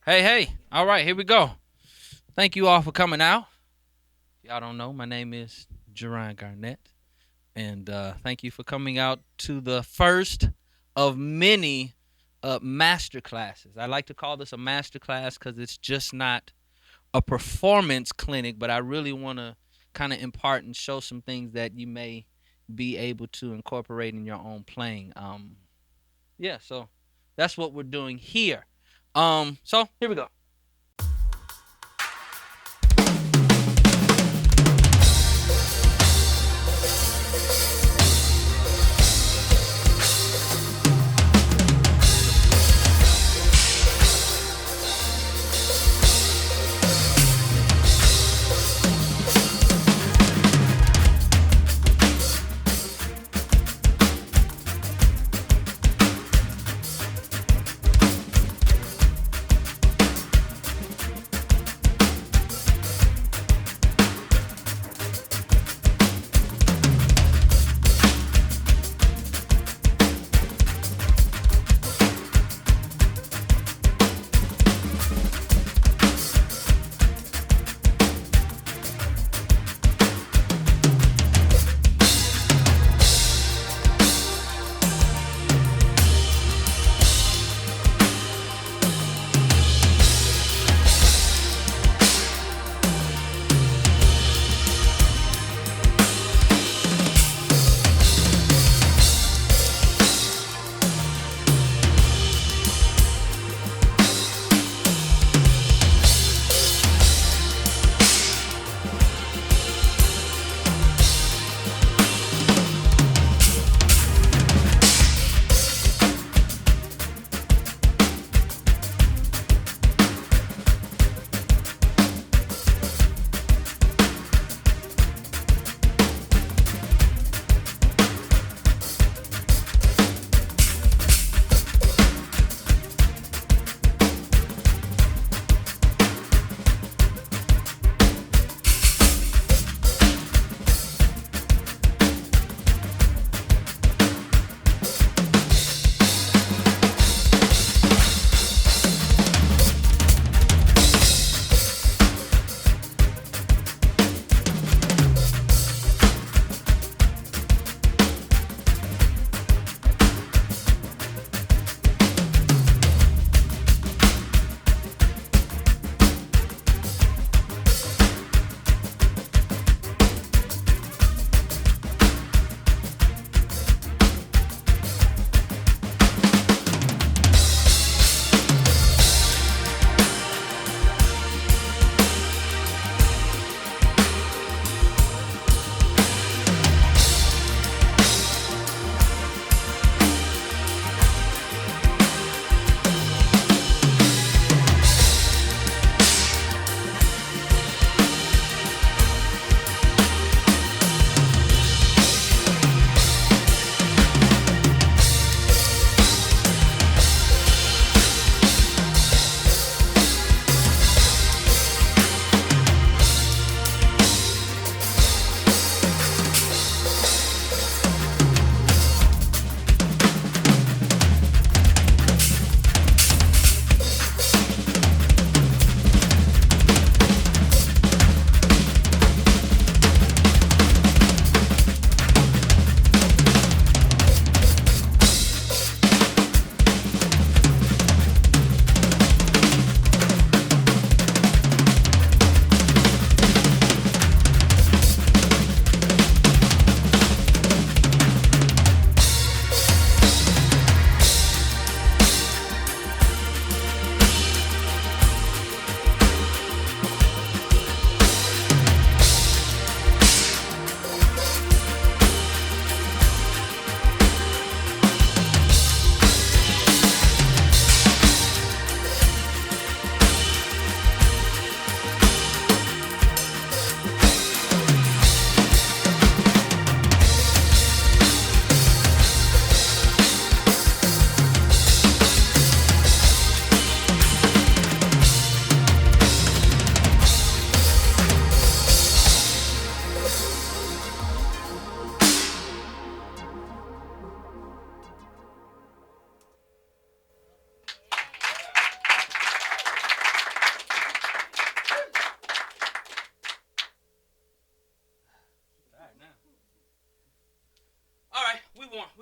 Hey. All right, here we go. Thank you all for coming out. If y'all don't know, my name is Jerohn Garnett. And thank you for coming out to the first of many master classes. I like to call this a master class because it's just not a performance clinic, but I really want to kind of impart and show some things that you may be able to incorporate in your own playing. Yeah, so that's what we're doing here. So here we go.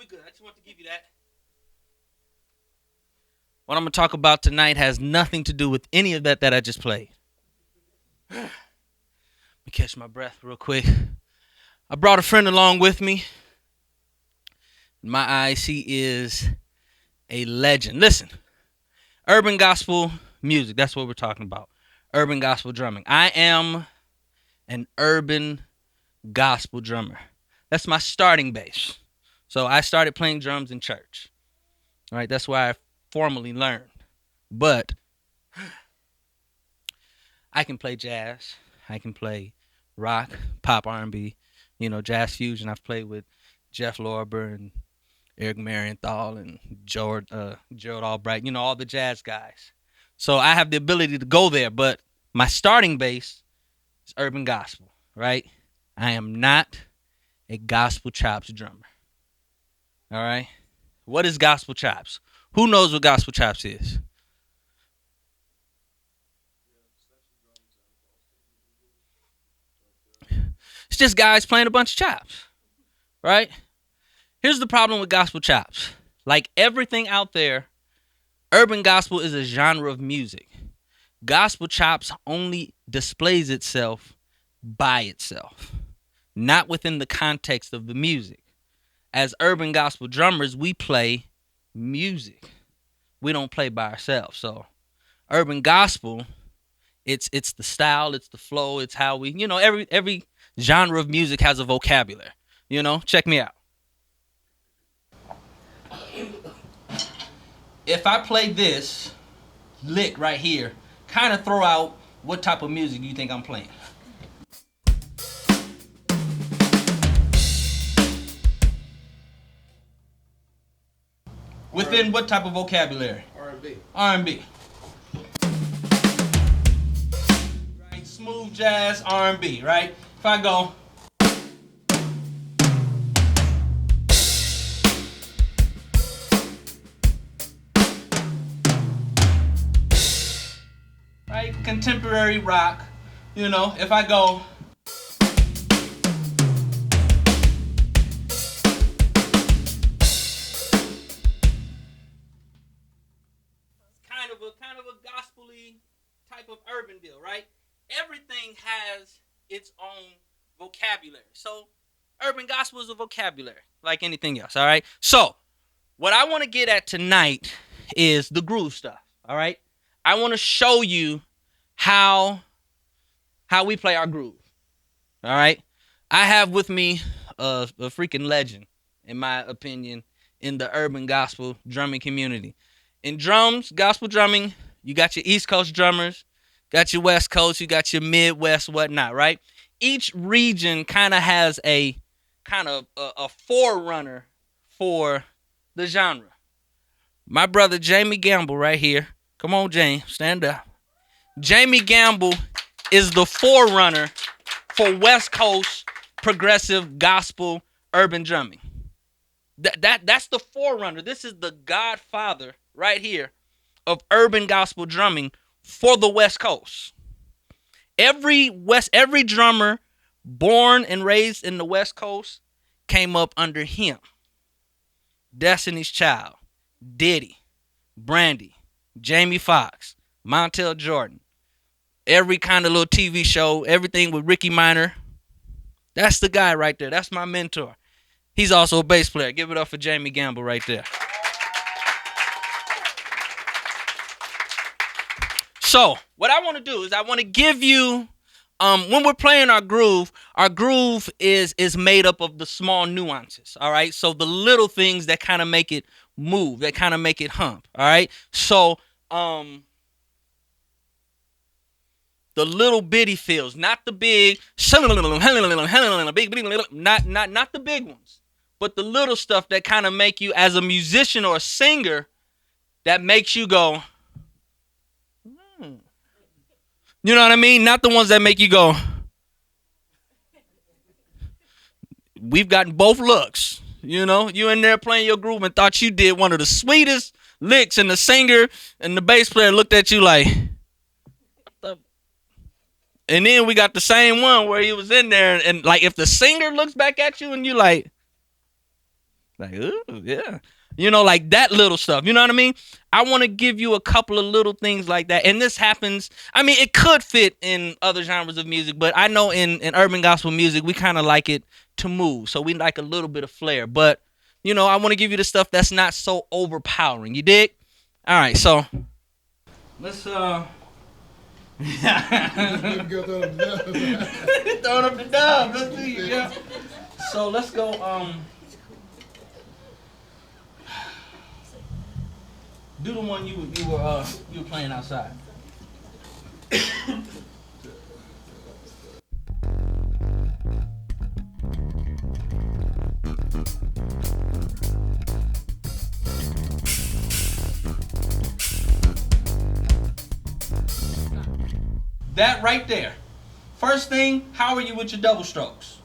we good. I just want to give you that. What I'm going to talk about tonight has nothing to do with any of that I just played. Let me catch my breath real quick. I brought a friend along with me. In my eyes, he is a legend. Listen, urban gospel music, that's what we're talking about. Urban gospel drumming. I am an urban gospel drummer. That's my starting base. So I started playing drums in church. All right, that's where I formally learned. But I can play jazz. I can play rock, pop, R&B, jazz fusion. I've played with Jeff Lorber and Eric Marienthal and Gerald Albright, all the jazz guys. So I have the ability to go there, but my starting base is urban gospel, right? I am not a gospel chops drummer. All right? What is gospel chops? Who knows what gospel chops is? It's just guys playing a bunch of chops, right? Here's the problem with gospel chops. Like everything out there, urban gospel is a genre of music. Gospel chops only displays itself by itself, not within the context of the music. As urban gospel drummers, we play music. We don't play by ourselves. So urban gospel, it's the style, it's the flow, it's how we, every genre of music has a vocabulary. Check me out. If I play this lick right here, kind of throw out what type of music you think I'm playing. Within what type of vocabulary? R&B. R&B. Right, smooth jazz, R&B, right? If I go... right, contemporary rock, if I go... kind of a gospel-y type of urban deal, right? Everything has its own vocabulary. So urban gospel is a vocabulary like anything else, all right? So what I want to get at tonight is the groove stuff, all right? I want to show you how we play our groove, all right? I have with me a freaking legend, in my opinion, in the urban gospel drumming community. In drums, gospel drumming, you got your East Coast drummers, got your West Coast, you got your Midwest, whatnot, right? Each region kind of has a forerunner for the genre. My brother Jamie Gamble right here. Come on, James, stand up. Jamie Gamble is the forerunner for West Coast progressive gospel urban drumming. That's the forerunner. This is the godfather right here of urban gospel drumming for the West Coast. Every drummer born and raised in the West Coast came up under him. Destiny's Child, Diddy, Brandy, Jamie Foxx, Montel Jordan, every kind of little TV show, everything with Ricky Minor. That's the guy right there. That's my mentor. He's also a bass player. Give it up for Jamie Gamble right there. So what I want to do is I want to give you, when we're playing our groove is made up of the small nuances, all right? So the little things that kind of make it move, that kind of make it hump, all right? So the little bitty feels, not the big, not the big ones, but the little stuff that kind of make you, as a musician or a singer, that makes you go, You know what I mean? Not the ones that make you go, we've gotten both looks. You in there playing your groove and thought you did one of the sweetest licks, and the singer and the bass player looked at you like, and then we got the same one where he was in there, and like if the singer looks back at you and you like, Like, ooh, yeah. You know, like that little stuff. You know what I mean? I want to give you a couple of little things like that. And this happens. I mean, it could fit in other genres of music, but I know in urban gospel music, we kind of like it to move. So we like a little bit of flair. But, you know, I want to give you the stuff that's not so overpowering. You dig? All right. So let's, throwing up the dub. Let's see. Yeah. So let's go. Do the one you were playing outside. That right there. First thing, how are you with your double strokes?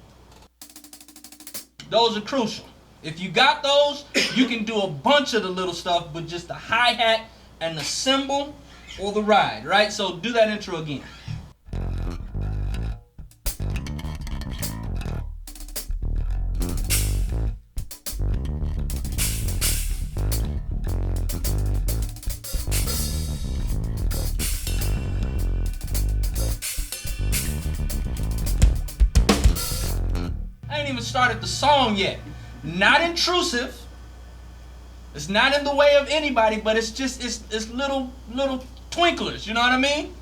Those are crucial. If you got those, you can do a bunch of the little stuff with just the hi-hat and the cymbal or the ride, right? So do that intro again. I ain't even started the song yet. Not intrusive. It's not in the way of anybody, but it's just it's little twinklers, you know what I mean?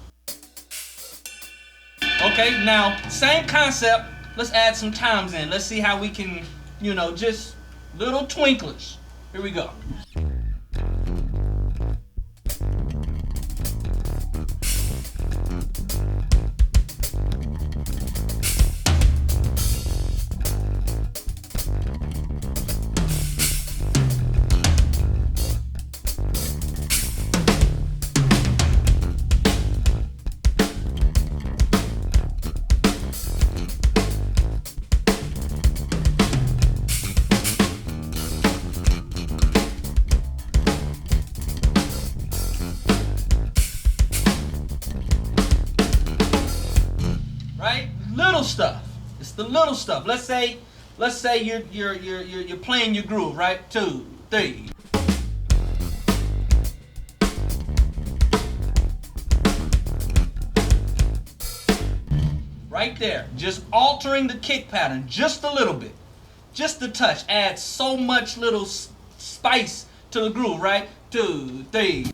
Okay, now same concept. Let's add some times in. Let's see how we can, you know, just little twinklers. Here we go. Right? Little stuff. It's the little stuff. Let's say you're playing your groove, right? 2, 3. Right there. Just altering the kick pattern just a little bit. Just a touch. Adds so much little spice to the groove, right? 2, 3.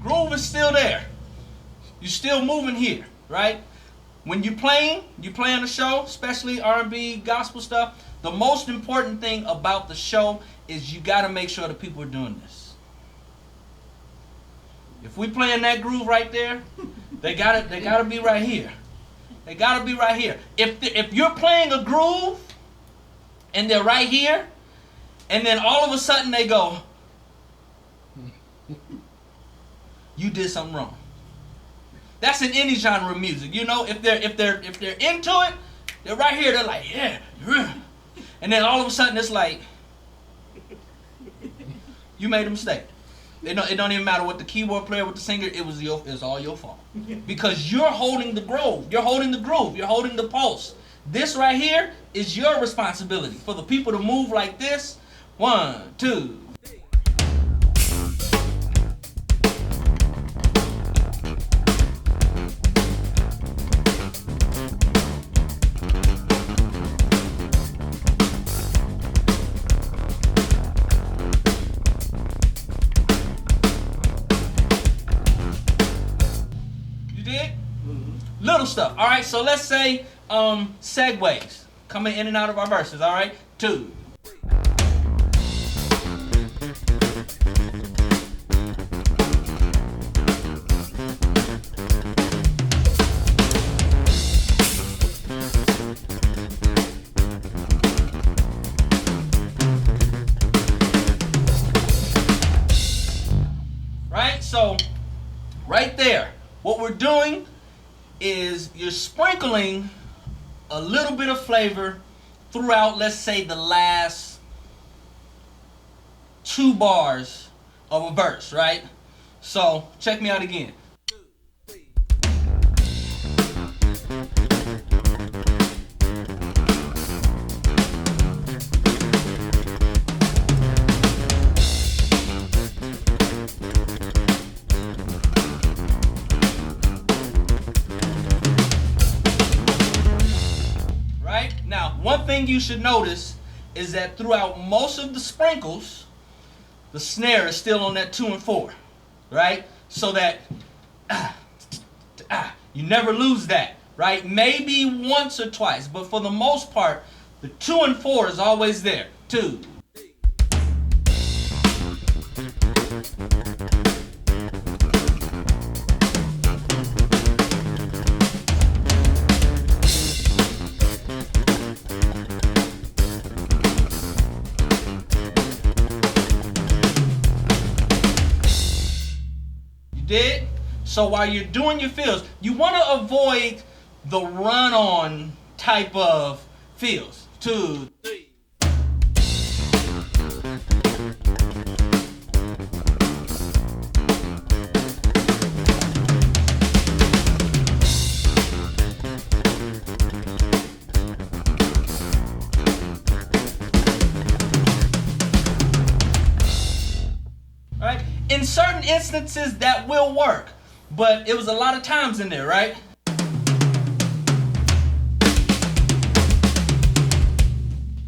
Groove is still there. You're still moving here, right? When you playing a show, especially R&B, gospel stuff, the most important thing about the show is you got to make sure that people are doing this. If we playing that groove right there, they gotta be right here. They gotta be right here. If you're playing a groove and they're right here, and then all of a sudden they go, you did something wrong. That's in any genre of music. You know, if they're into it, they're right here. They're like, yeah, and then all of a sudden it's like, you made a mistake. It don't even matter what the keyboard player, with the singer. It's all your fault because you're holding the groove. You're holding the groove. You're holding the pulse. This right here is your responsibility for the people to move like this. 1, 2. Little stuff. All right, so let's say segues coming in and out of our verses. All right, 2. Right, so right there, what we're doing is you're sprinkling a little bit of flavor throughout, let's say, the last 2 bars of a verse, right? So check me out again. Right? Now, one thing you should notice is that throughout most of the sprinkles, the snare is still on that 2 and 4, right? So that you never lose that, right? Maybe once or twice, but for the most part, the 2 and 4 is always there. 2. Did? So while you're doing your fills, you want to avoid the run-on type of fills. 2, 3. Right? In certain instances, that will work, but it was a lot of times in there, right?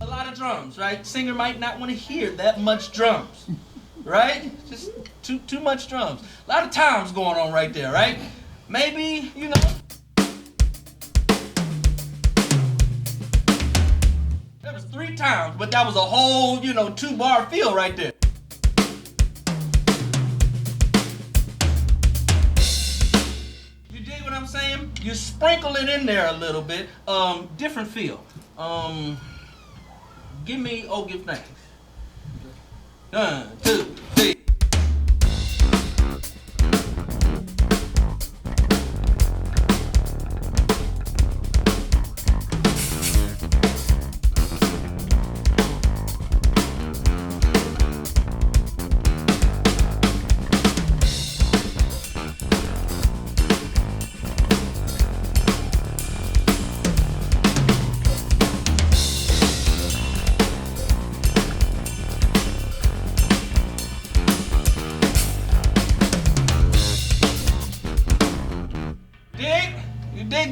A lot of drums, right? Singer might not want to hear that much drums, right? Just too much drums. A lot of times going on right there, right? Maybe, you know, that was 3 times, but that was a whole, 2-bar fill right there. I'm saying? You sprinkle it in there a little bit. Different feel. Give me "Oh Give Thanks." 1, 2, 3.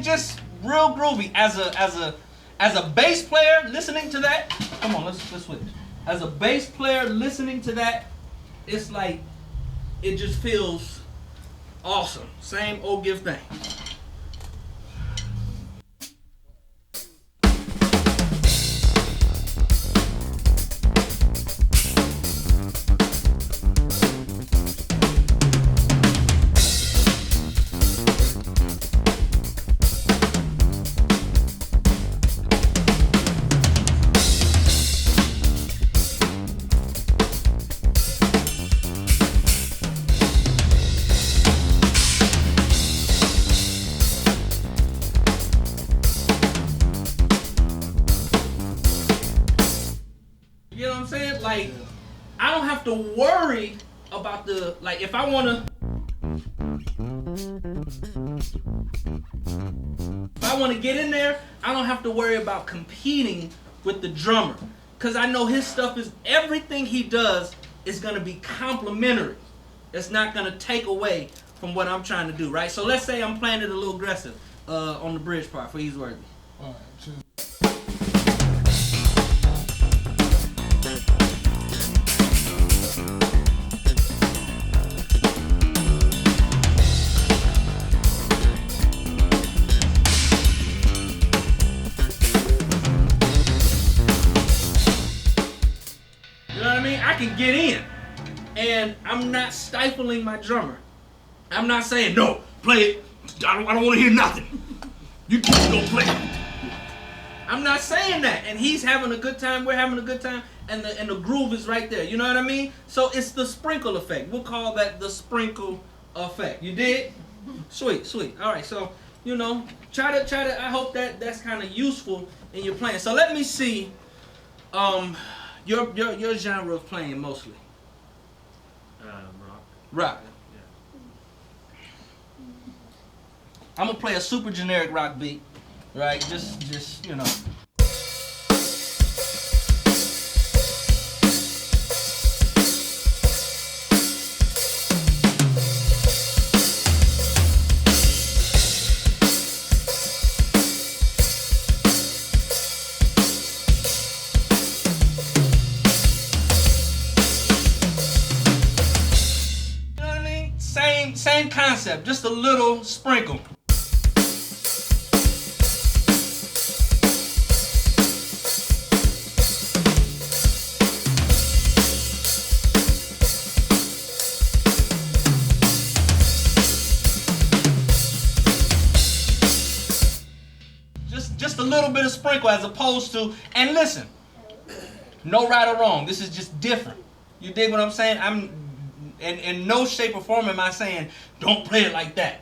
Just real groovy. As a bass player listening to that, come on, let's switch. As a bass player listening to that, it's like it just feels awesome. Same "Oh Give Thanks." You know what I'm saying? Like, I don't have to worry about if I want to get in there, I don't have to worry about competing with the drummer. Because I know his stuff everything he does is going to be complementary. It's not going to take away from what I'm trying to do, right? So let's say I'm playing it a little aggressive on the bridge part for He's Worthy. All right, 2. I can get in, and I'm not stifling my drummer. I'm not saying, "No, play it. I don't want to hear nothing. You just go play it." I'm not saying that, and he's having a good time. We're having a good time, and the groove is right there. You know what I mean? So it's the sprinkle effect. We'll call that the sprinkle effect. You did? Sweet. All right. So try to. I hope that's kind of useful in your playing. So let me see, your genre of playing mostly. Rock. Rock. Yeah. I'm gonna play a super generic rock beat, right? Just Same concept, just a little sprinkle. Just a little bit of sprinkle as opposed to, and listen, no right or wrong. This is just different. You dig what I'm saying? In no shape or form am I saying don't play it like that,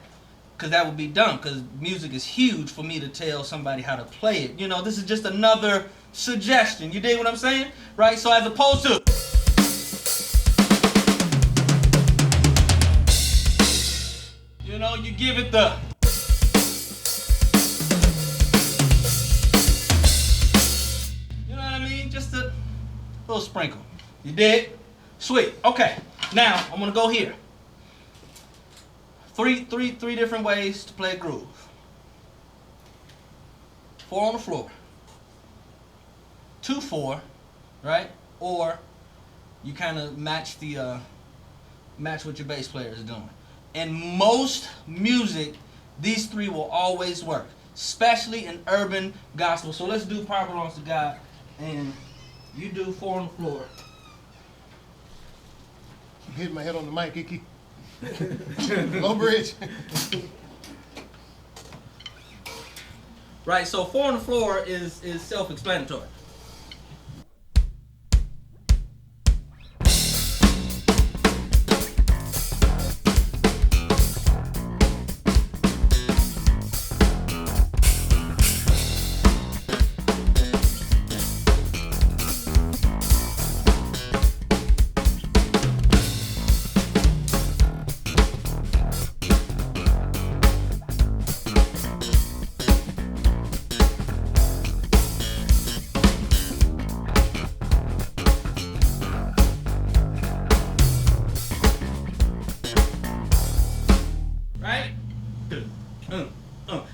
because that would be dumb, because music is huge for me to tell somebody how to play it. This is just another suggestion. You dig what I'm saying? Right? So as opposed to, you give it the, you know what I mean? Just a little sprinkle. You dig? Sweet. Okay. Now I'm gonna go here. Three different ways to play a groove. 4 on the floor. 2/4, right? Or you kind of match what your bass player is doing. In most music, these 3 will always work, especially in urban gospel. So let's do Power Belongs to God, and you do 4 on the floor. I'm hitting my head on the mic, Icky. Low bridge. Right, so 4 on the floor is self-explanatory.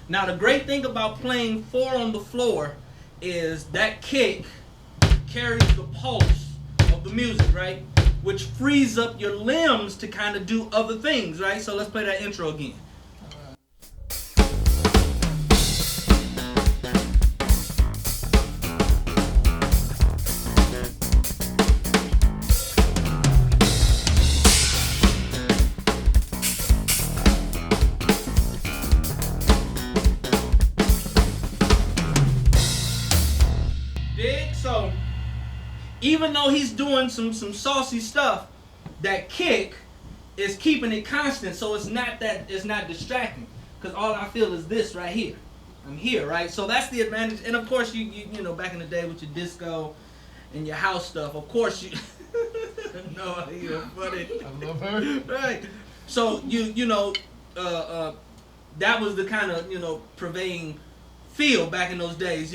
Now the great thing about playing 4 on the floor is that kick carries the pulse of the music, right? Which frees up your limbs to kind of do other things, right? So let's play that intro again. So even though he's doing some saucy stuff, that kick is keeping it constant, so it's not distracting. Because all I feel is this right here. I'm here, right? So that's the advantage. And of course, you know, back in the day with your disco and your house stuff, of course you. No, you're funny. I love her. Right. So that was the kind of prevailing feel back in those days.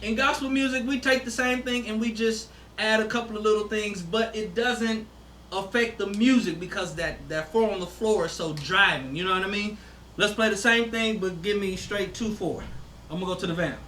In gospel music, we take the same thing and we just add a couple of little things, but it doesn't affect the music because that 4 on the floor is so driving. You know what I mean? Let's play the same thing, but give me straight 2/4. I'm gonna go to the vamp.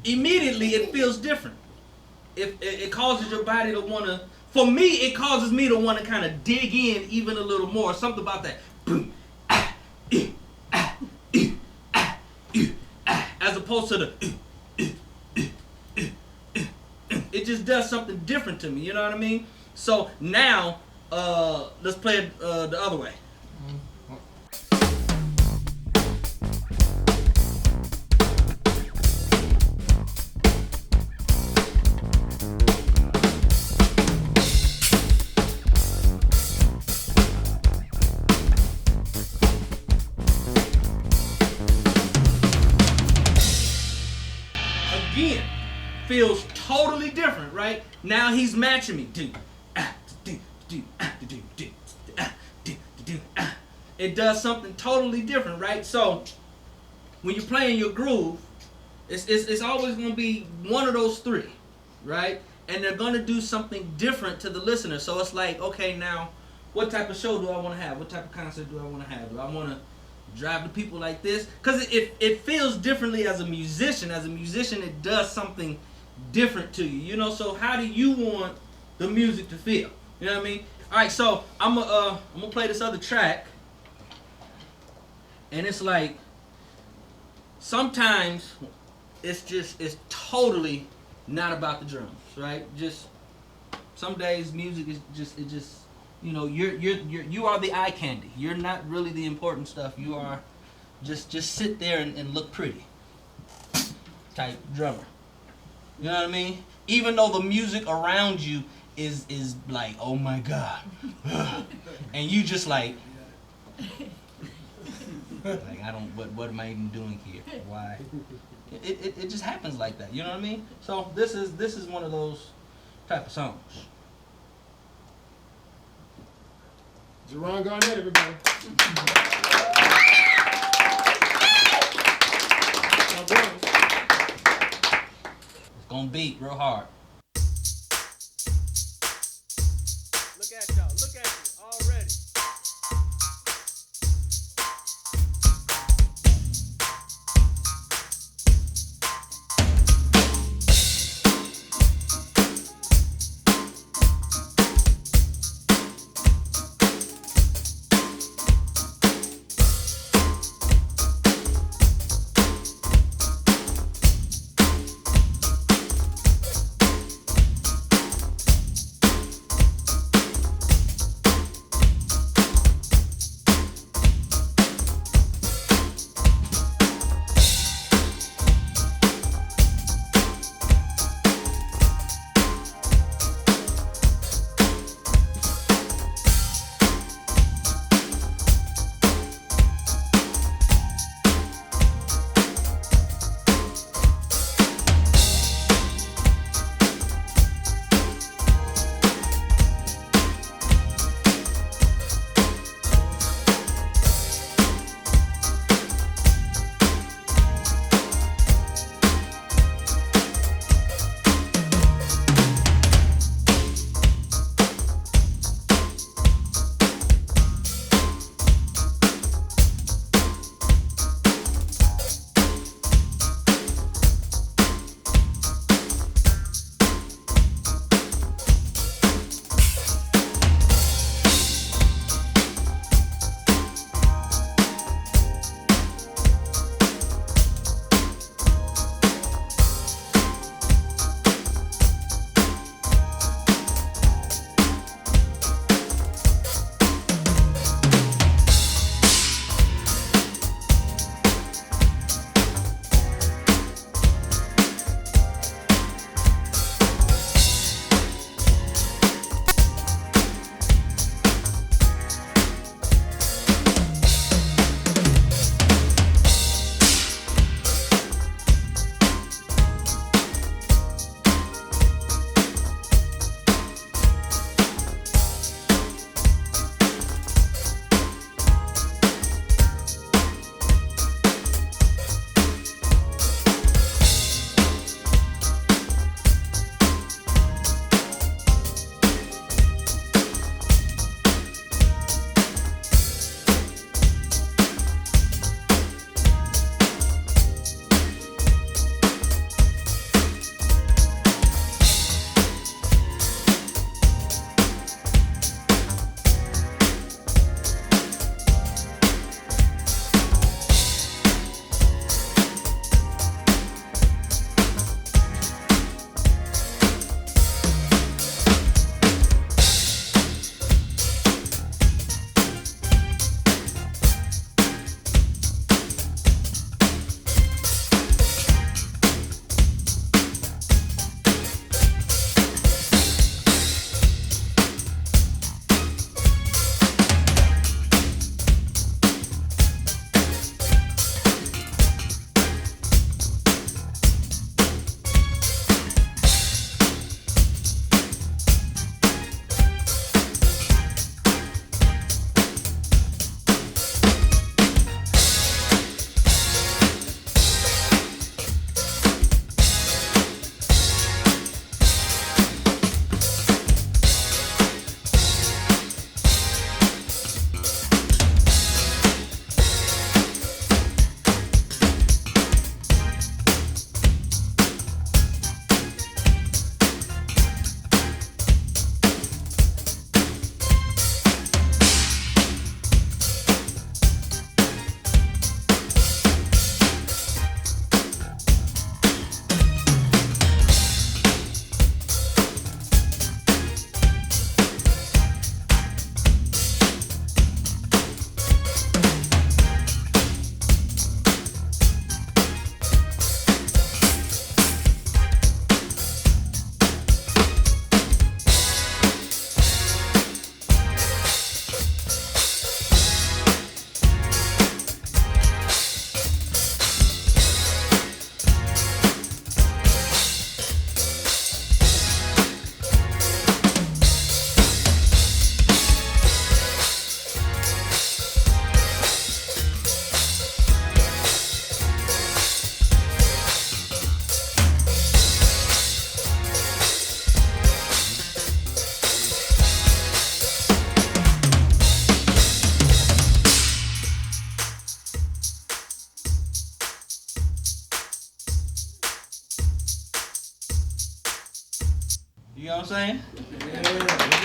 immediately it feels different. It causes your body to want to, for me, it causes me to want to kind of dig in even a little more. Something about that. As opposed to the it just does something different to me, you know what I mean? So now, let's play it the other way. Again, feels totally different, right? Now he's matching me. It does something totally different, right? So when you're playing your groove, it's always going to be one of those three, right? And they're going to do something different to the listener. So it's like, okay, now what type of show do I want to have? What type of concert do I want to have? Do I want to drive the people like this? Because it feels differently as a musician. As a musician, it does something different to you, you know. So how do you want the music to feel? You know what I mean? All right, so I'm gonna play this other track, and it's like sometimes it's totally not about the drums, right? Just some days music is just you know, you are the eye candy. You're not really the important stuff. You are just sit there and look pretty type drummer. You know what I mean? Even though the music around you is like, oh my God. And you just like I don't, what am I even doing here? Why? It just happens like that. You know what I mean? So this is one of those type of songs. Jerohn Garnett, everybody. It's gonna beat real hard. Look at y'all. Look at you already.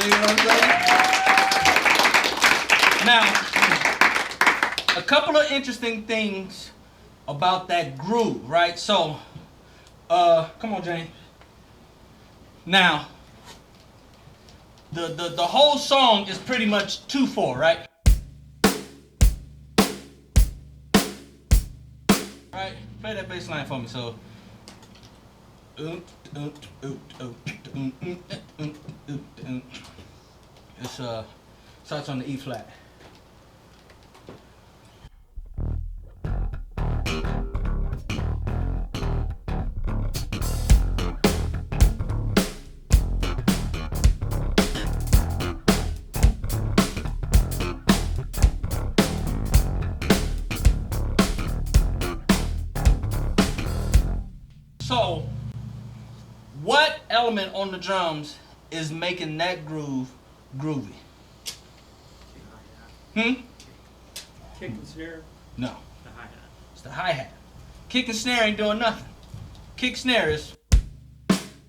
You know what I'm saying? Now, a couple of interesting things about that groove, right? So, come on, Jane. Now, the whole song is pretty much 2/4, right? Right? Play that bass line for me. So, it's starts on the E flat. So, what element on the drums is making that groove groovy? Kick and snare. No, The hi-hat. it's the hi-hat. Kick and snare ain't doing nothing. Kick snare is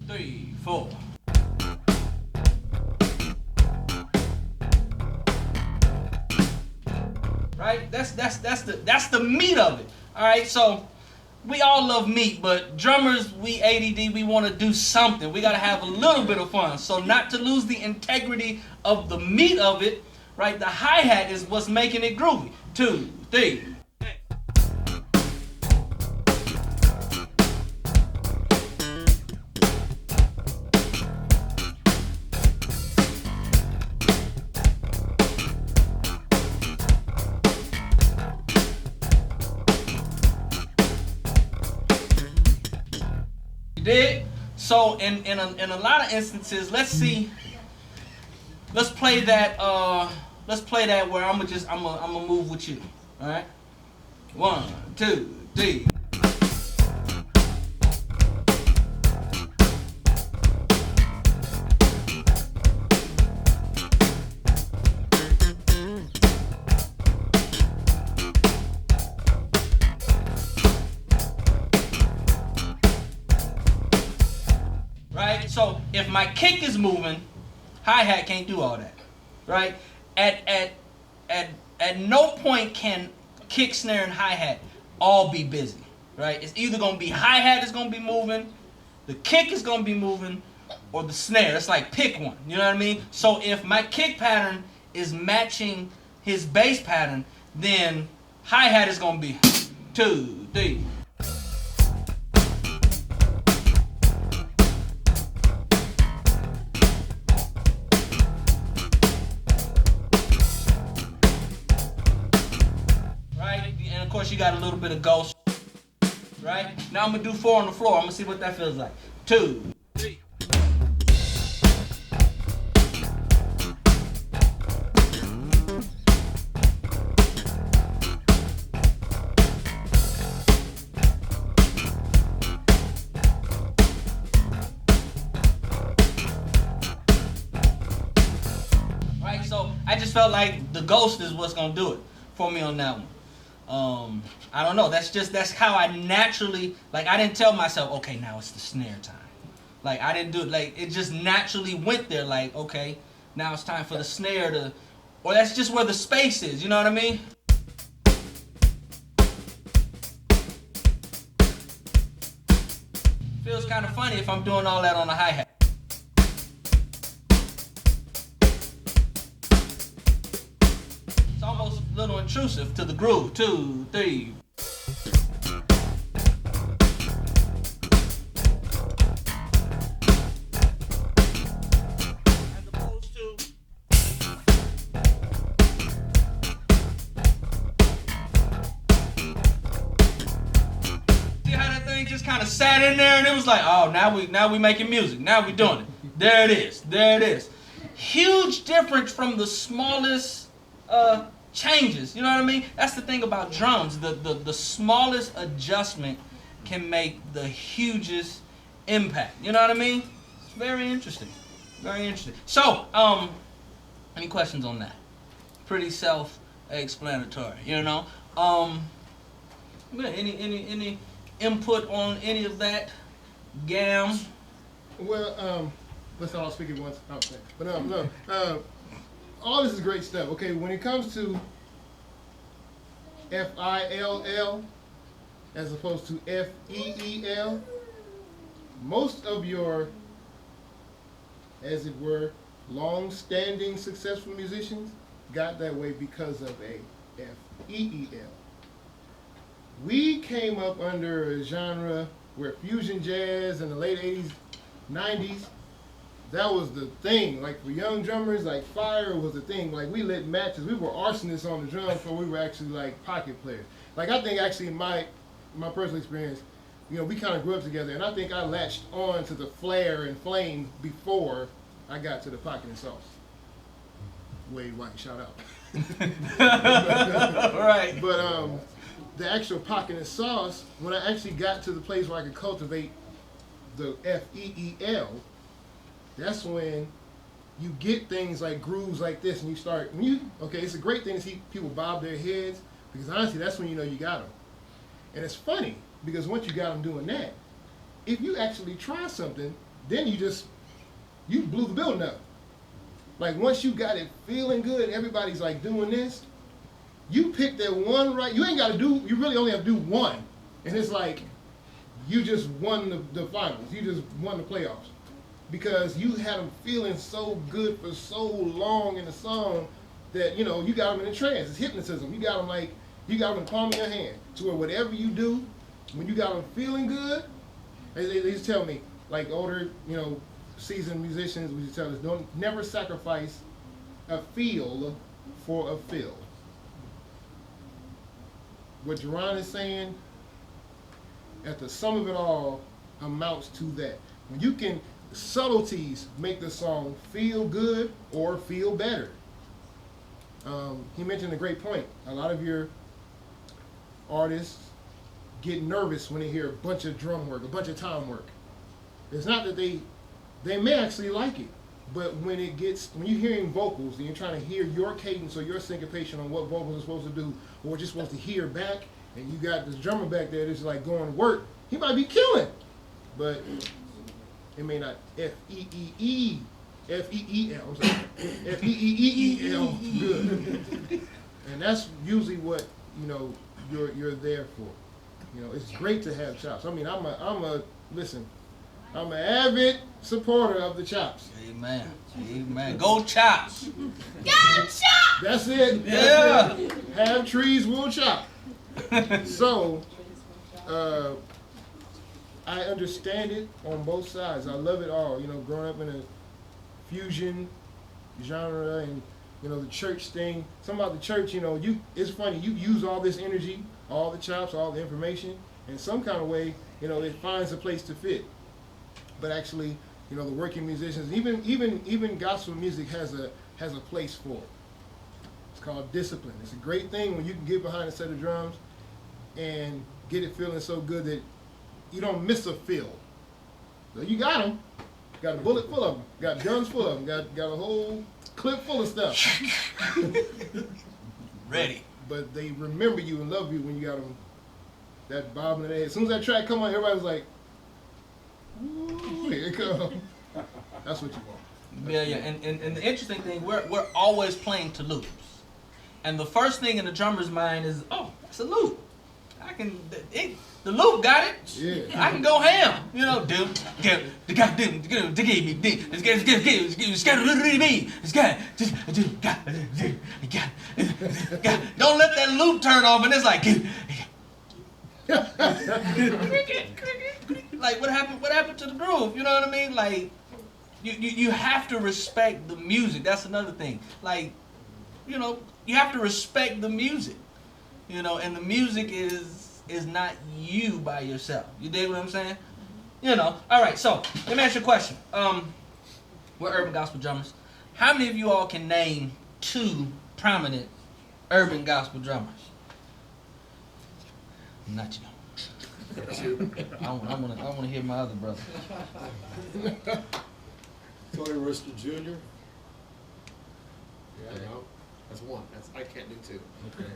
3, 4. Right? That's the meat of it. All right, so we all love meat, but drummers, we ADD, we want to do something. We got to have a little bit of fun. So not to lose the integrity of the meat of it, right? The hi-hat is what's making it groovy. 2, 3. Dig? So in a lot of instances, let's play that where I'm gonna move with you. All right? 1, 2, 3. Right? So if my kick is moving, hi-hat can't do all that. Right? At no point can kick, snare, and hi-hat all be busy. Right? It's either gonna be hi-hat is gonna be moving, the kick is gonna be moving, or the snare. It's like pick one. You know what I mean? So if my kick pattern is matching his bass pattern, then hi-hat is gonna be 2, 3. Of course, you got a little bit of ghost, right? Now I'm gonna do 4 on the floor. I'm gonna see what that feels like. 2, 3. Right, so I just felt like the ghost is what's gonna do it for me on that one. I don't know. That's how I naturally, like, I didn't tell myself, okay, now it's the snare time. Like, I didn't do it. Like, it just naturally went there. Like, okay, now it's time for the snare to, or that's just where the space is. You know what I mean? Feels kind of funny if I'm doing all that on the hi-hat. Almost a little intrusive to the groove. 2, 3. As opposed to see how that thing just kind of sat in there and it was like, oh, now we making music. Now we doing it. There it is. There it is. Huge difference from the smallest changes. You know what I mean? That's the thing about drums. The smallest adjustment can make the hugest impact. You know what I mean? It's very interesting. Very interesting. So, any questions on that? Pretty self-explanatory, you know? Any input on any of that? Gam? Well, let's not all speak at once. Oh, okay. But no. All this is great stuff. Okay, when it comes to FILL as opposed to FEEL, most of your, as it were, long-standing successful musicians got that way because of a FEEL. We came up under a genre where fusion jazz in the late 80s, 90s, that was the thing. Like for young drummers, like fire was the thing. Like we lit matches. We were arsonists on the drums before we were actually like pocket players. Like I think actually my personal experience, you know, we kind of grew up together, and I think I latched on to the flare and flame before I got to the pocket and sauce. Wade White, shout out. Right. But the actual pocket and sauce, when I actually got to the place where I could cultivate the FEEL, that's when you get things like grooves like this, and you start, okay, it's a great thing to see people bob their heads, because honestly, that's when you know you got them. And it's funny, because once you got them doing that, if you actually try something, then you blew the building up. Like once you got it feeling good, everybody's like doing this, you pick that one right, you really only have to do one. And it's like, you just won the finals, you just won the playoffs. Because you had them feeling so good for so long in the song that, you know, you got them in a trance. It's hypnotism. You got them in the palm of your hand. To where whatever you do, when you got them feeling good, they just tell me, like older, you know, seasoned musicians, we just tell us, never sacrifice a feel for a fill. What Jerohn is saying, at the sum of it all, amounts to that. When you can, subtleties make the song feel good or feel better. He mentioned a great point. A lot of your artists get nervous when they hear a bunch of drum work, a bunch of time work. It's not that they may actually like it, but when you're hearing vocals and you're trying to hear your cadence or your syncopation on what vocals are supposed to do, or just supposed to hear back, and you got this drummer back there that's like going to work, he might be killing, but it may not F-E-E-E-L, I'm sorry, F-E-E-E-E-L, good. And that's usually what, you know, you're there for. You know, it's great to have chops. I mean, I'm an avid supporter of the chops. Amen. Amen. Go chops. Go chops! That's it. Yeah. Have trees, will chop. So, I understand it on both sides. I love it all. You know, growing up in a fusion genre and, you know, the church thing. Something about the church, you know, it's funny. You use all this energy, all the chops, all the information, in some kind of way, you know, it finds a place to fit. But actually, you know, the working musicians, even gospel music has a place for it. It's called discipline. It's a great thing when you can get behind a set of drums and get it feeling so good that you don't miss a fill. So you got them. Got a bullet full of them. Got guns full of them. Got a whole clip full of stuff. Ready. But they remember you and love you when you got them. That bobbing in their head. As soon as that track come on, everybody was like, ooh, here it comes. That's what you want. Yeah. And the interesting thing, we're always playing to loops. And the first thing in the drummer's mind is, oh, it's a loop. The loop got it. Yeah. I can go ham. You know, don't let that loop turn off, and it's like, like what happened to the groove? You know what I mean? Like, you have to respect the music. That's another thing. Like, you know, you have to respect the music. You know, and the music is not you by yourself. You dig what I'm saying? You know. All right. So let me ask you a question. We're urban gospel drummers. How many of you all can name 2 prominent urban gospel drummers? Not you. I want to hear my other brother. Tony Rooster Jr. Yeah, no, that's one. I can't do 2. Okay.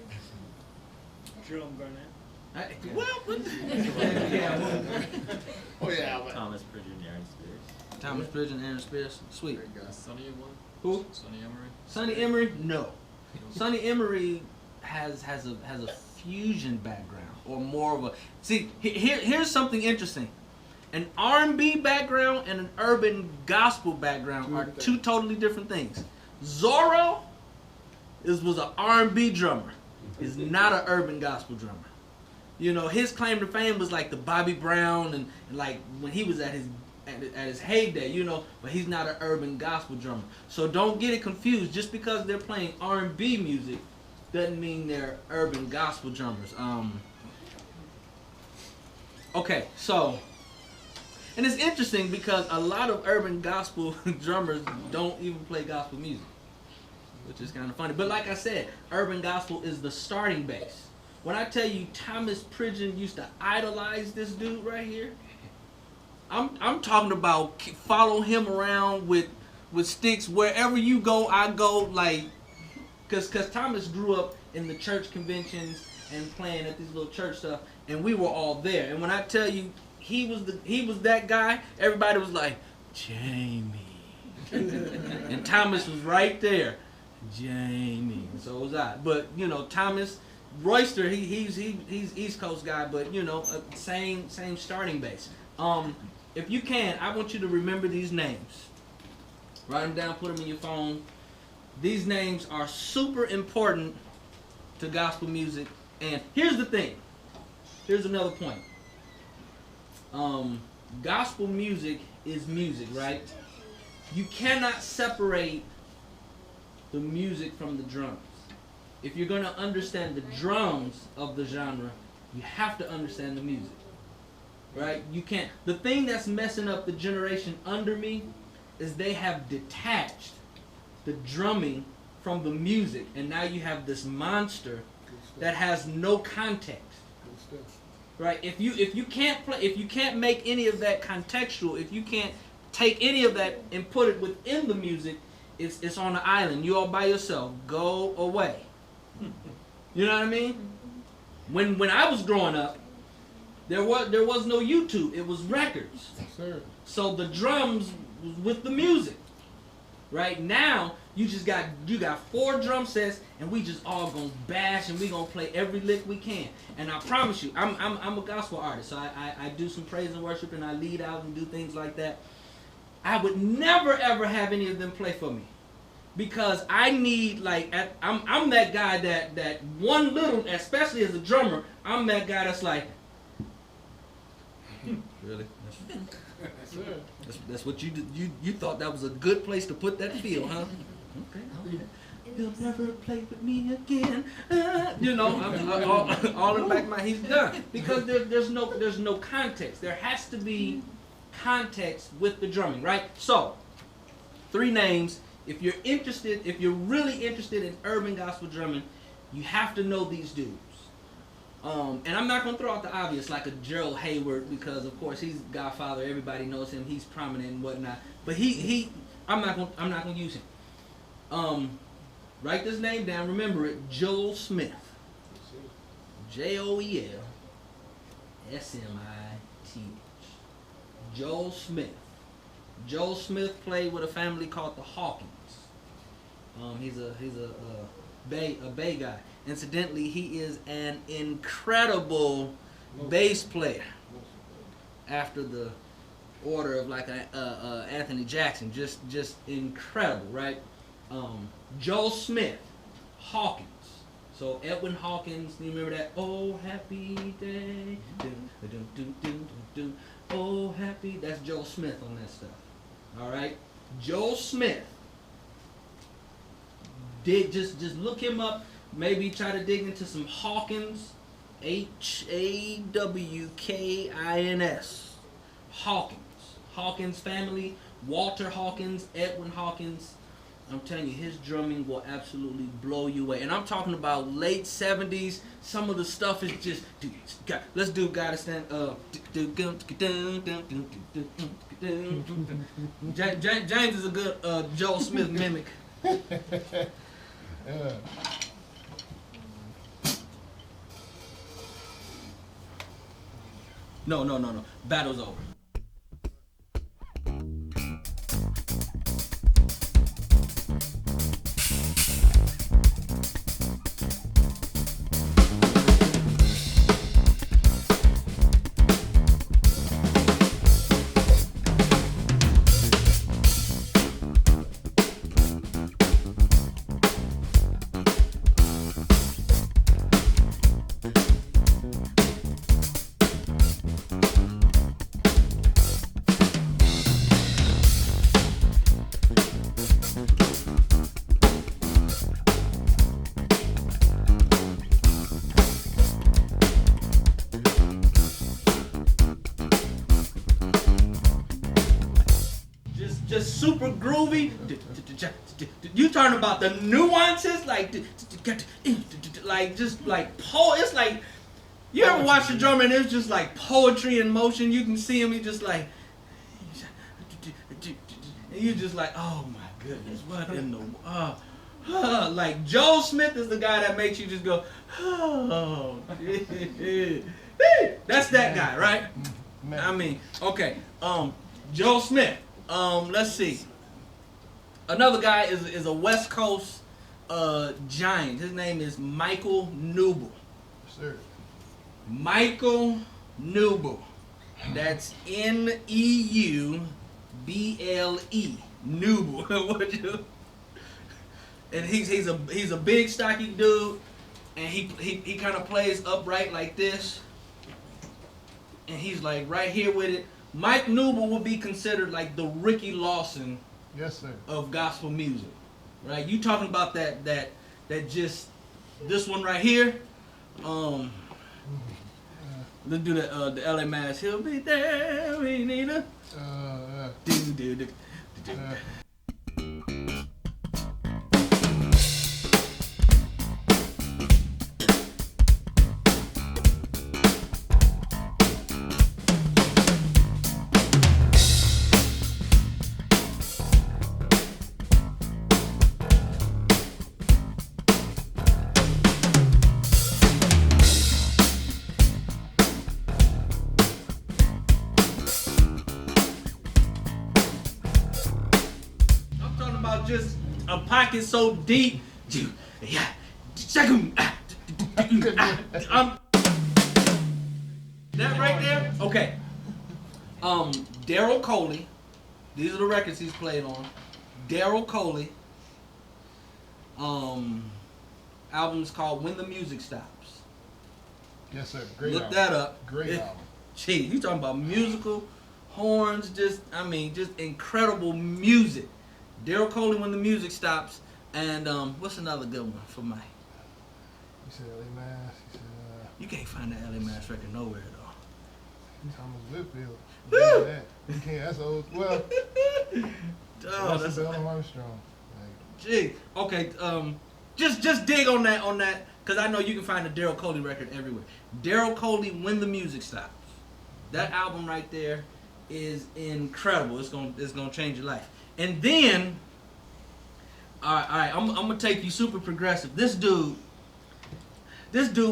Jerohn Garnett. Well, Oh yeah, but Thomas Bridger and Aaron Spears. Thomas Pridgen, Aaron Spears. Sweet. Great guy. Sonny and one. Who? Sonny Emery. Sonny Emery? No. Sonny Emery has a fusion background, or more of a. See, here's something interesting. An R&B background and an urban gospel background are two totally different things. Zorro was an R&B drummer. Is not an urban gospel drummer. You know, his claim to fame was like the Bobby Brown and like when he was at his heyday, you know, but he's not an urban gospel drummer. So don't get it confused. Just because they're playing R&B music doesn't mean they're urban gospel drummers. Okay, so, and it's interesting because a lot of urban gospel drummers don't even play gospel music, which is kind of funny. But like I said, urban gospel is the starting base. When I tell you Thomas Pridgen used to idolize this dude right here, I'm talking about follow him around with sticks wherever you go. I go, like, cause Thomas grew up in the church conventions and playing at these little church stuff, and we were all there. And when I tell you he was that guy, everybody was like, Jamie, and Thomas was right there, Jamie. And so was I. But you know, Thomas Royster, he's East Coast guy, but you know, same starting base. If you can, I want you to remember these names. Write them down, put them in your phone. These names are super important to gospel music. And here's the thing. Here's another point. Gospel music is music, right? You cannot separate the music from the drums. If you're going to understand the drums of the genre, you have to understand the music. Right? You can't. The thing that's messing up the generation under me is they have detached the drumming from the music, and now you have this monster that has no context. Right? If you can't make any of that contextual, if you can't take any of that and put it within the music, it's on an island. You all by yourself. Go away. You know what I mean? When I was growing up, there was no YouTube. It was records. Yes, sir. So the drums was with the music. Right now, you got 4 drum sets, and we just all gonna bash, and we gonna play every lick we can. And I promise you, I'm a gospel artist, so I do some praise and worship, and I lead out and do things like that. I would never ever have any of them play for me, because I need, like, I'm that guy that one little, especially as a drummer, I'm that guy that's like, really? That's what you did. You thought that was a good place to put that feel, huh? Okay. He'll never play with me again. You know, all in the back of my, he's done, because there's no context. There has to be context with the drumming, right? So, 3 names. If you're really interested in urban gospel drumming, you have to know these dudes. And I'm not gonna throw out the obvious like a Gerald Hayward, because of course he's Godfather. Everybody knows him. He's prominent and whatnot. But I'm not gonna use him. Write this name down. Remember it. Joel Smith. JoelSmith. Joel Smith. Joel Smith played with a family called the Hawkins. He's a Bay guy. Incidentally, he is an incredible bass player. After the order of like Anthony Jackson, just incredible, right? Joel Smith, Hawkins. So Edwin Hawkins, you remember that? Oh, happy day. Oh, happy. That's Joel Smith on that stuff. All right, Joel Smith. Just look him up. Maybe try to dig into some Hawkins, Hawkins. Hawkins family, Walter Hawkins, Edwin Hawkins. I'm telling you, his drumming will absolutely blow you away. And I'm talking about late 70s. Some of the stuff is just, let's do Gotta Stand Up. James is a good Joel Smith mimic. No. Battle's over. groovy. You talking about the nuances, like just like it's like you ever watch a drummer and it's just like poetry in motion. You can see him, he just like, and you just like, oh my goodness, what in the like Joe Smith is the guy that makes you just go, oh, that's that guy, right? I mean, okay, Joe Smith. Let's see. Another guy is a West Coast giant. His name is Michael Newble. Sir. Michael Newble. That's Neuble. Newble. Would you? And he's a big stocky dude, and he kind of plays upright like this, and he's like right here with it. Mike Newble would be considered like the Ricky Lawson, Yes, sir. of gospel music, right? You talking about that just this one right here? Let's do the LA Mass. He'll be there, we need a. Just a pocket so deep. That right there? Okay. Daryl Coley. These are the records he's played on. Daryl Coley. Album is called When the Music Stops. Yes, sir. Great Look album. that up. Great album. Gee, you talking about musical horns, just incredible music. Daryl Coley, When the Music Stops, and what's another good one for Mike? You said LA Mass. You said You can't find that LA Mass record nowhere Thomas Whitfield. Woo! That. You can't. That's old. Well, though. that's Bell and Armstrong. Gee, okay. Just dig on that, because I know you can find the Daryl Coley record everywhere. Daryl Coley, When the Music Stops. That album right there is incredible. It's gonna change your life. And then, all right, I'm gonna take you super progressive. This dude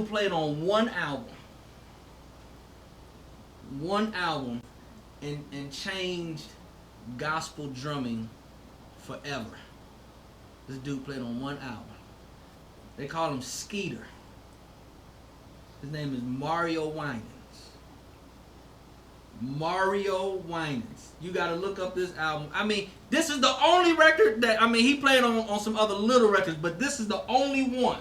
played on one album, and changed gospel drumming forever. This dude played on one album. They call him Skeeter. His name is Mario Winans. Mario Winans. You gotta look up this album. I mean, this is the only record that, he played on some other little records, but this is the only one.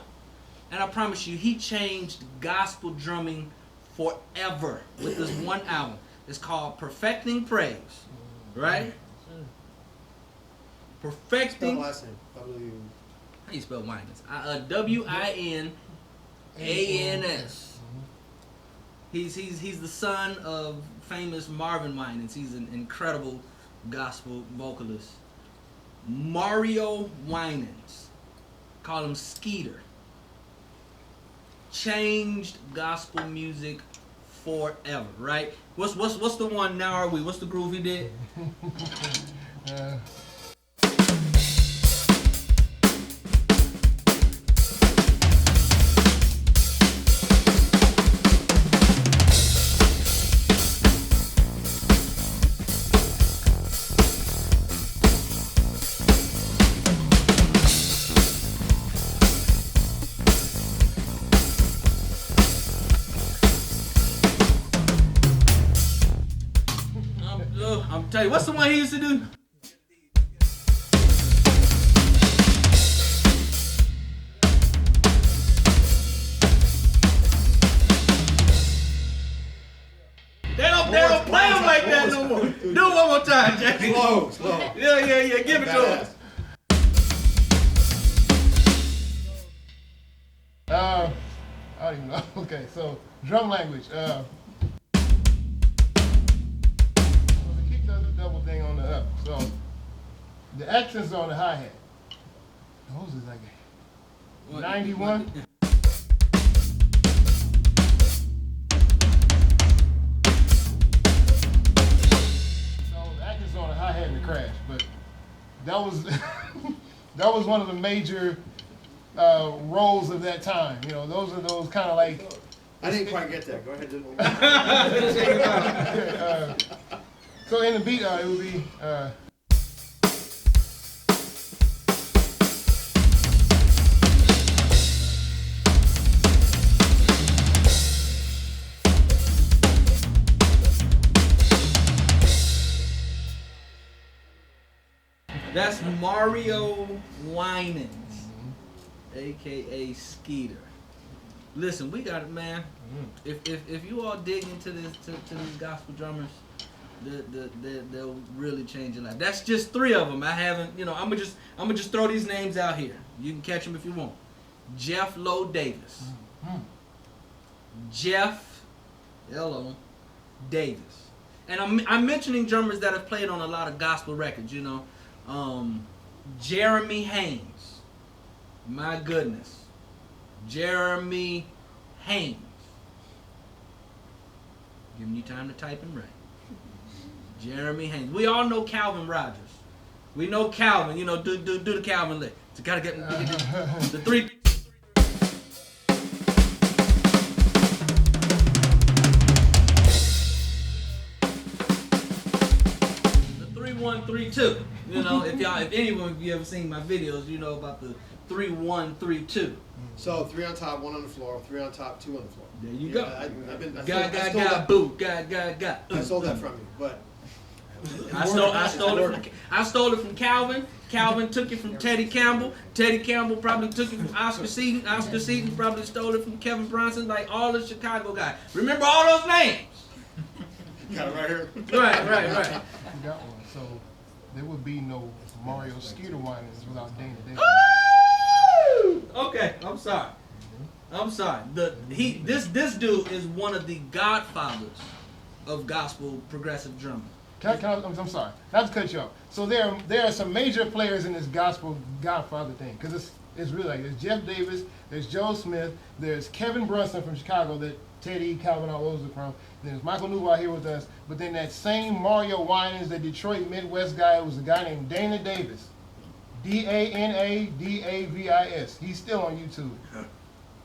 And I promise you, he changed gospel drumming forever with this one album. It's called Perfecting Praise. Right? Perfecting. Last name. W. How you spell Winans? Winans. He's the son of famous Marvin Winans. He's an incredible gospel vocalist. Mario Winans. Call him Skeeter. Changed gospel music forever, right? What's the one now are we? What's the groove he did? I'm tell you, what's the one he used to do? They don't play him like that no more. Do it one more time, Jackie. Slow. Yeah. Give it to him. I don't even know. Okay, so drum language. So the kick does a double thing on the up. So The accents on the hi hat. Those is like 91. So the accents on the hi hat and the crash, but that was that was one of the major roles of that time. You know, those are those kind of like. I didn't quite get that. Go ahead, do it one more. So in the beat, it would be. That's Mario Winans, aka Skeeter. Listen, we got it, man. If you all dig into this to these gospel drummers, they'll really change your life. That's just 3 of them. I haven't, you know. I'm gonna just throw these names out here. You can catch them if you want. Jeff Lowe Davis, Jeff L.O. Davis, and I'm mentioning drummers that have played on a lot of gospel records. You know. Jeremy Haynes. My goodness. Jeremy Haynes. Giving you time to type and write. Jeremy Haynes. We all know Calvin Rogers. We know Calvin. You know, do the Calvin lick. So gotta get the 3. The 3-1-3-2. You know, if anyone of you ever seen my videos, you know about the 3-1-3-2. So 3 on top, 1 on the floor, 3 on top, 2 on the floor. There you go. I stole that from you, but I stole it from Calvin. Calvin took it from Teddy Campbell. Teddy Campbell probably took it from Oscar Seaton. Oscar Seaton probably stole it from Kevin Bronson. Like all the Chicago guys. Remember all those names? got it right here. Right. You got one. So there would be no Mario Skeeter Winans without Dana Davis. Okay, I'm sorry. This dude is one of the godfathers of gospel progressive drumming. I'm sorry, not to cut you off. So there are some major players in this gospel godfather thing, because it's really like there's Jeff Davis, there's Joe Smith, there's Kevin Brunson from Chicago that Teddy, Calvin, all those are from. There's Michael Newell here with us, but then that same Mario Winans, the Detroit Midwest guy, was a guy named Dana Davis, Danadavis. He's still on YouTube.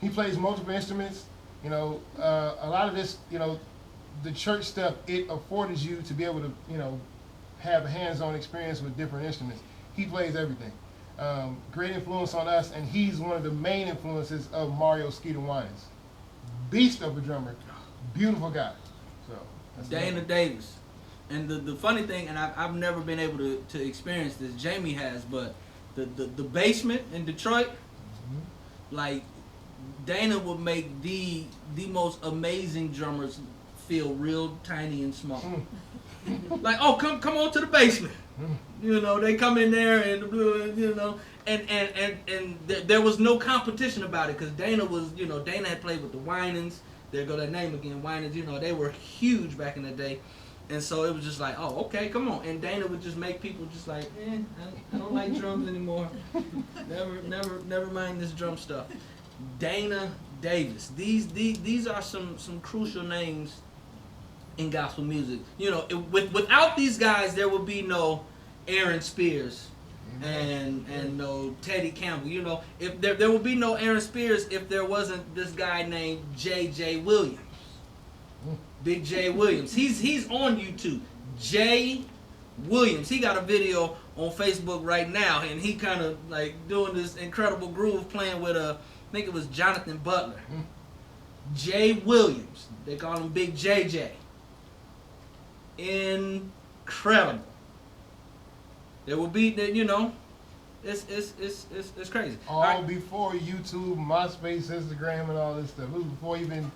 He plays multiple instruments. You know, a lot of this, you know, the church stuff, it afforded you to be able to, you know, have a hands-on experience with different instruments. He plays everything. Great influence on us, and he's one of the main influences of Mario Skeeter Winans. Beast of a drummer, beautiful guy. So that's Dana Davis. And the funny thing, and I've never been able to experience this, Jamie has, but the basement in Detroit, like Dana would make the most amazing drummers feel real tiny and small. Like, oh, come on to the basement. You know, they come in there and you know, and there was no competition about it because Dana was, you know, Dana had played with the Winans. There go that name again, Winans. You know, they were huge back in the day. And so it was just like, oh, okay, come on. And Dana would just make people just like, I don't like drums anymore. Never mind this drum stuff. Dana Davis. These are some crucial names in gospel music. You know, without these guys, there would be no Aaron Spears and no Teddy Campbell. You know, if there would be no Aaron Spears if there wasn't this guy named J.J. Williams. Big J Williams. He's on YouTube. J Williams. He got a video on Facebook right now, and he kind of like doing this incredible groove playing with I think it was Jonathan Butler. J Williams. They call him Big JJ. Incredible. There will be, you know, it's crazy. All before YouTube, MySpace, Instagram, and all this stuff. It was before even.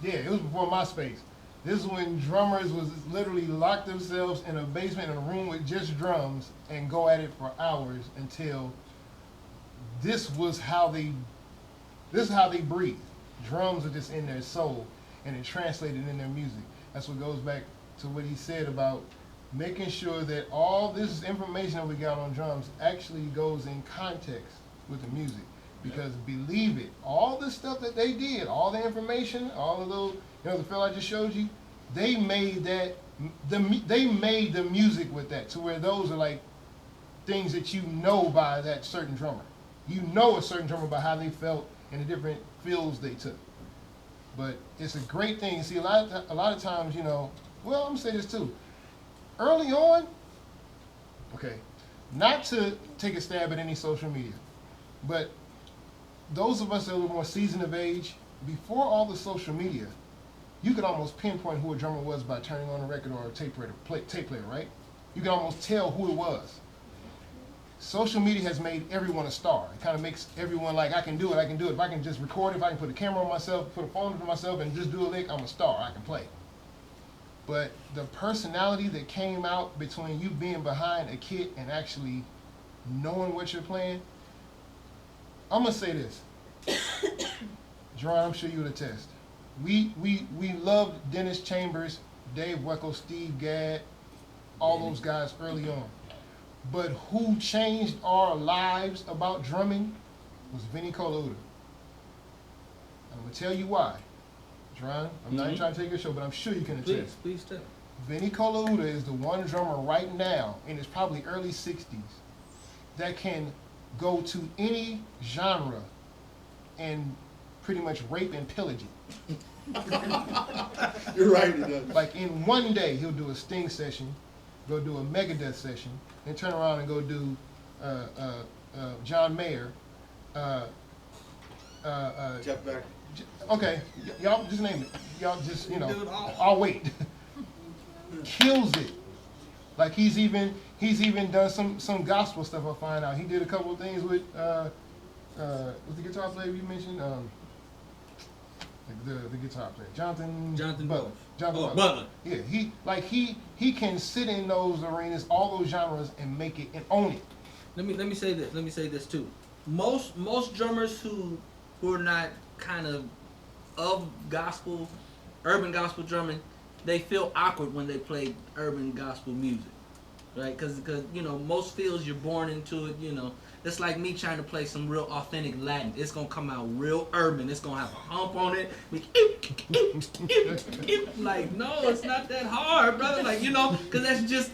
Yeah, it was before MySpace. This is when drummers was literally lock themselves in a basement in a room with just drums and go at it for hours until this was how they breathed. Drums are just in their soul and it translated in their music. That's what goes back to what he said about making sure that all this information that we got on drums actually goes in context with the music. Because believe it, all the stuff that they did, all the information, all of those, the fella I just showed you, they made they made the music with that to where those are like things that you know by that certain drummer. You know a certain drummer by how they felt and the different feels they took. But it's a great thing. See, a lot of times, well, I'm gonna say this too. Early on, okay, not to take a stab at any social media, but those of us that are a little more seasoned of age, before all the social media, you could almost pinpoint who a drummer was by turning on a record or a tape player, right? You could almost tell who it was. Social media has made everyone a star. It kind of makes everyone like, I can do it. If I can just record it, if I can put a camera on myself, put a phone to myself, and just do a lick, I'm a star. I can play. But the personality that came out between you being behind a kit and actually knowing what you're playing, I'm gonna say this. Jerohn, I'm sure you would attest. We loved Dennis Chambers, Dave Weckl, Steve Gadd, all those guys early on. But who changed our lives about drumming was Vinnie Colaiuta. I'm gonna tell you why. Jerohn, I'm not even trying to take your show, but I'm sure you can attest. Please tell. Vinnie Colaiuta is the one drummer right now, in his probably early 60s, that can go to any genre and pretty much rape and pillage it. You're right, he does. Like in one day, he'll do a Sting session, go do a Megadeth session, then turn around and go do John Mayer. Jeff Beck. Okay, y'all just name it. Y'all just, I'll wait. Kills it. Like he's even done some gospel stuff. I find out he did a couple of things with what's the guitar player you mentioned? The guitar player, Jonathan Butler. Jonathan Butler. Yeah, he can sit in those arenas, all those genres, and make it and own it. Let me say this. Let me say this too. Most drummers who are not kind of gospel, urban gospel drumming, they feel awkward when they play urban gospel music, right? Because most fields you're born into it. It's like me trying to play some real authentic Latin. It's gonna come out real urban. It's gonna have a hump on it. Like, no, it's not that hard, brother. Like, because that's just,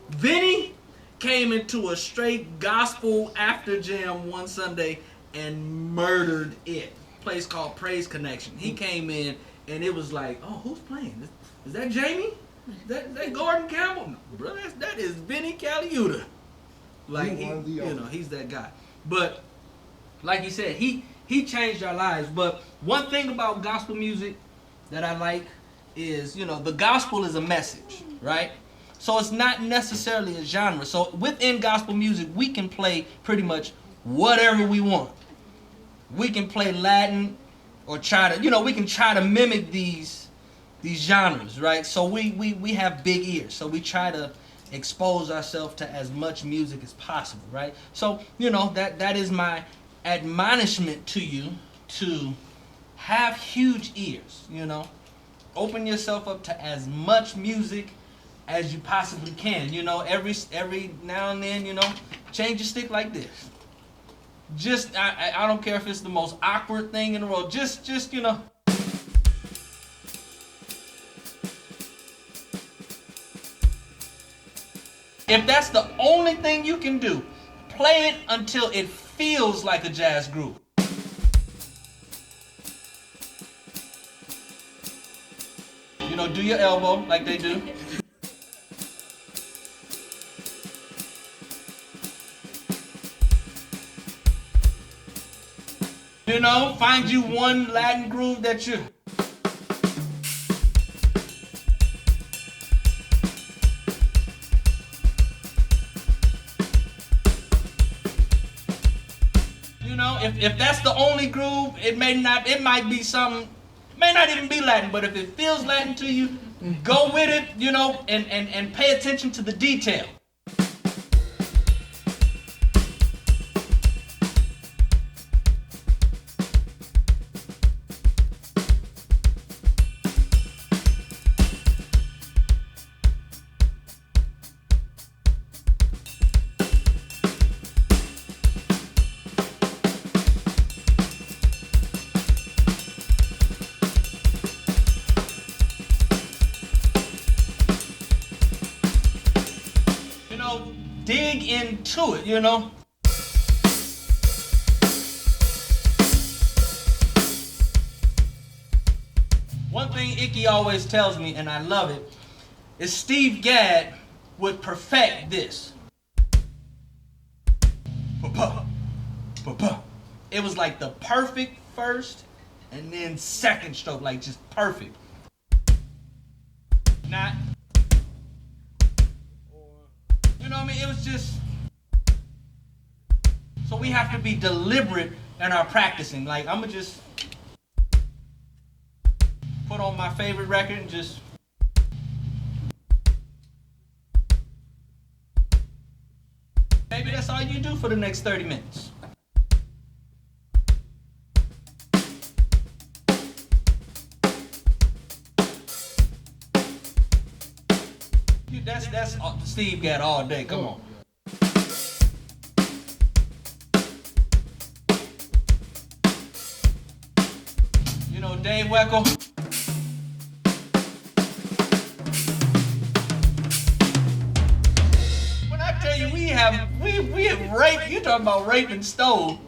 Vinny came into a straight gospel after jam one Sunday and murdered it. Place called Praise Connection. He came in and it was like, oh, who's playing? Is that Jamie? Is that Gordon Campbell? No, brother, that is Vinnie Colaiuta. Like he's that guy. But like you said, he changed our lives. But one thing about gospel music that I like is, the gospel is a message, right? So it's not necessarily a genre. So within gospel music, we can play pretty much whatever we want. We can play Latin or try to, we can try to mimic these genres, right? So we have big ears. So we try to expose ourselves to as much music as possible, right? So, that is my admonishment to you, to have huge ears, Open yourself up to as much music as you possibly can, every now and then, change your stick like this. Just, I don't care if it's the most awkward thing in the world, just if that's the only thing you can do, play it until it feels like a jazz groove. Do your elbow like they do. Find you one Latin groove that you... If that's the only groove, it might be something, may not even be Latin, but if it feels Latin to you, go with it, and pay attention to the detail. into it, you know? One thing Icky always tells me, and I love it, is Steve Gadd would perfect this. It was like the perfect first and then second stroke, like just perfect. Not, you know what I mean? It was just, so we have to be deliberate in our practicing. Like, I'm gonna just put on my favorite record and just, maybe that's all you do for the next 30 minutes. That's Steve Gadd all day. Come on. You know, Dave Weckl. When I tell you we have raped, you talking about rape and stole.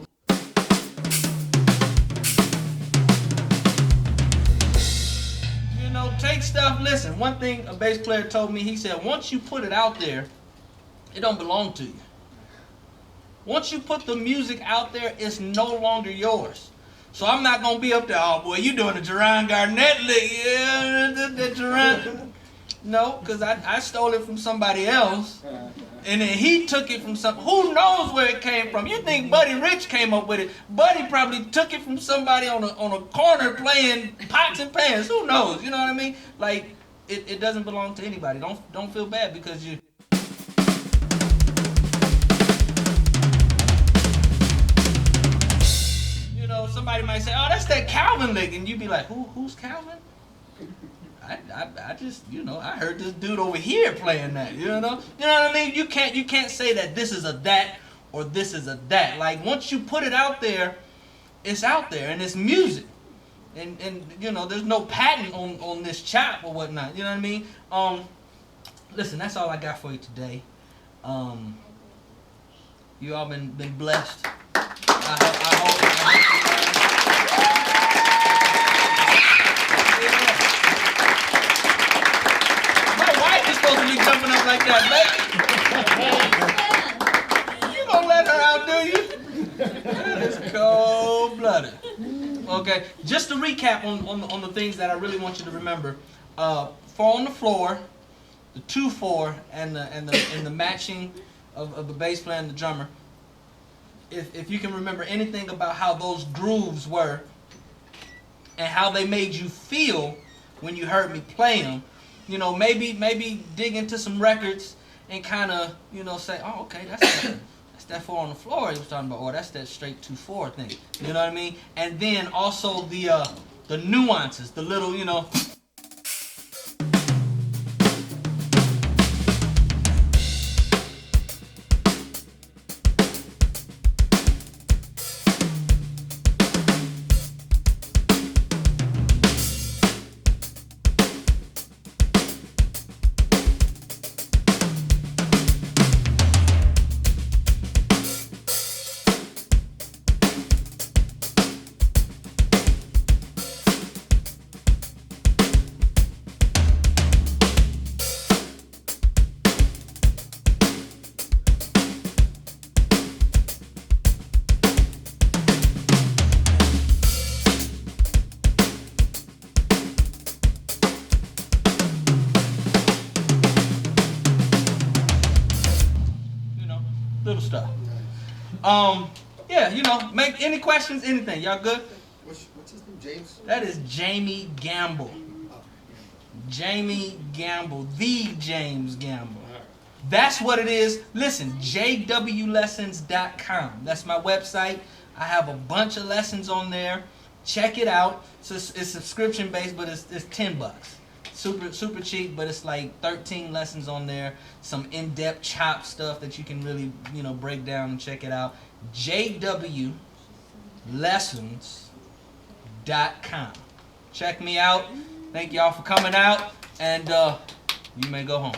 Take stuff, listen, one thing a bass player told me, he said, once you put it out there, it don't belong to you. Once you put the music out there, it's no longer yours. So I'm not going to be up there, oh boy, you doing a Jerohn Garnett lick, yeah, the Jerohn. No, because I stole it from somebody else, and then he took it from some, who knows where it came from? You think Buddy Rich came up with it? Buddy probably took it from somebody on a corner playing pots and pans. Who knows? You know what I mean? Like, it doesn't belong to anybody. Don't feel bad because you. You know, somebody might say, oh, that's that Calvin lick, and you'd be like, who's Calvin? I just, you know, I heard this dude over here playing that, you know what I mean? You can't say that this is a that or this is a that. Like, once you put it out there, it's out there and it's music. And you know, there's no patent on this chop or whatnot, you know what I mean? Listen, that's all I got for you today. You all been blessed. I hope supposed to be jumping up like that, baby. You gonna let her outdo you? That is cold-blooded. Okay, just to recap on the things that I really want you to remember: 4 on the floor, the 2/4, and the matching of the bass player and the drummer. If you can remember anything about how those grooves were and how they made you feel when you heard me play them. You know, maybe dig into some records and kind of, you know, say, oh, okay, that's that 4 on the floor he was talking about, or that's that straight 2/4 thing. You know what I mean? And then also the nuances, the little, you know. Little stuff. Yeah, you know, make any questions, anything. Y'all good? What's his name? James? That is Jamie Gamble. Jamie Gamble, the James Gamble. That's what it is. Listen, jwlessons.com. That's my website. I have a bunch of lessons on there. Check it out. So it's subscription based, but it's $10. Super cheap, but it's like 13 lessons on there. Some in-depth chop stuff that you can really, you know, break down and check it out. jwlessons.com. Check me out. Thank y'all for coming out, and you may go home.